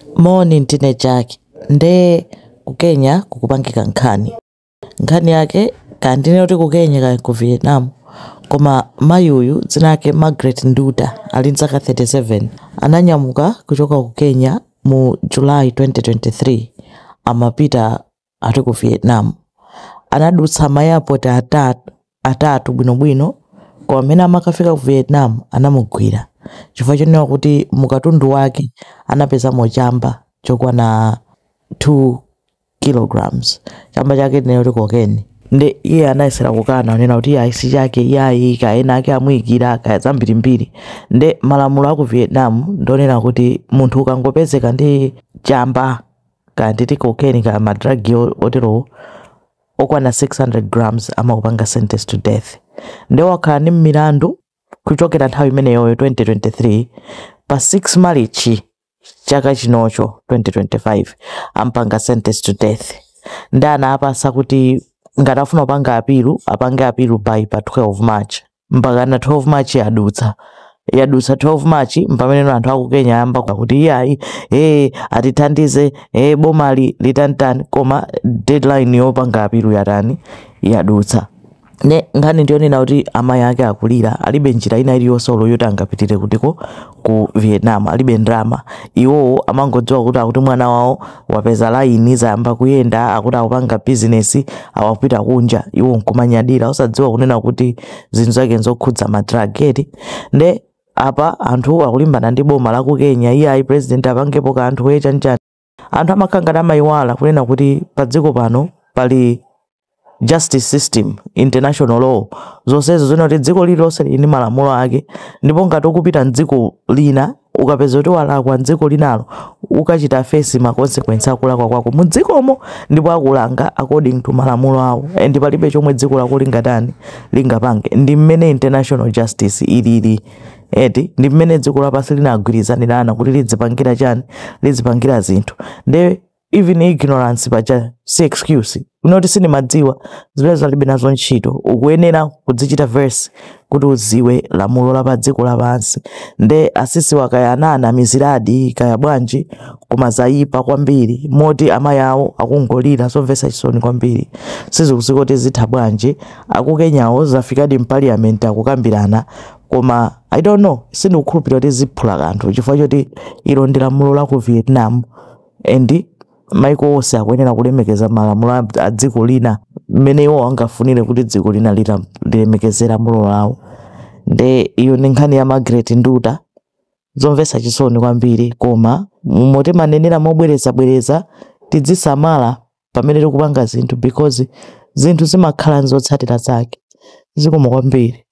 Morning teenager nde ku Kenya kukupangika nkhani yake kandine kuti ku Kenya ka ku Vietnam koma mayi uyu dzina lake Margaret Nduta ali nzaka 37 ananyamuka kuchoka ku Kenya mu July 2023 amapita ati ku Vietnam. Anadutsa ma airport atatu bwinobwino koma amene amakafika ku Vietnam anamugwira chifukwa chonena kuti mukatundu wake anapeza mochamba chokwana 2 kilograms chamba chake ndi cocaine. Nde iye anayesera kukana anena kuti aisi chake iyayi kaena ake amuyikira kaya zambirimbiri. Nde malamulo aku Vietnam ndonena kuti munthu ukangopezeka ndi chamba kanditi cocaine ka madragi otero okwana 600 grams amakupanga sentence to death. Nde wakhala ndi milandu kuchokera nthawi imeneyo 2023 pa 6 March chaka chinocho 2025 ampanga sentence to death. Nde anapasa kuti ngati afuna kupanga apilu apange apilu by pa 12 March mpaka na 12 March yadutsa 12 March mpamene anthu aku Kenya amba kuti iyayi atithandize bomali litantani koma deadline yopanga apilu yadutsa. Ne nkhani ndionena kuti amayi ake akulira alibe njira ina iliyonse yoti angapitire kutiko ku Vietnam, alibe ndrama. Iwo amangodziwa kuti mwana wawo wapeza line zayamba kuyenda akuti akupanga business awapita kunja iwo nkumanyadira osadziwa kunena kuti zinthu zake nzokhudza madrageti. Nde apa anthu akulimbana ndi boma la ku Kenya iyayi president apangepo ka anthu echanchani. Anthu amakanga amayiwala kunena kuti pa dziko pano pali justice system, international law. Zonsezo zina kuti dziko lililonse lili malamulo ake ndipo ngati ukupita mdziko lina ukapeza kuti walakwa mdziko linalo ukachita face ma consequence akulakwa kwako mu dzikomo ndipo akulanga according to malamulo awo and palibe chomwe dziko lako lingapange. Ndi mmene international justice ilili ndi mmene dziko lapansi linagwirizanirana kuti lidzipangira chani lidzipangira zinthu. Nde even ignorance pacha si excuse. Unoti sinimadziwa zimene zalibe nazo ntchito ukuyenera kudzichita verse kuti uziwe lamulo la pa dziko lapansi. Nde asisi wakayanana miziradi kaya bwanji koma zayipa kwambiri moti amayi awo akungolira zomvetsa chisoni kwambiri sizikudziwa kuti zitha bwanji. Aku Kenyawo zafikadi mparliament akukambirana koma I don't know sindikukhulupirira kuti ziphula kanthu chifukwa choti ilo ndi lamulo la ku Vietnam and maiko onse akuyenera kulemekeza malamulo a dziko lina mmene iwo angafunire kuti dziko lina lilemekezera lamulo lawo. Nde iyo ndi nkhani ya Margaret Nduta zomvetsa chisoni kwambiri koma moti manenera mobwereza tidzisamala pamene tikupanga zinthu because zinthu zimakhala nzotsatira zake zikoma kwambiri.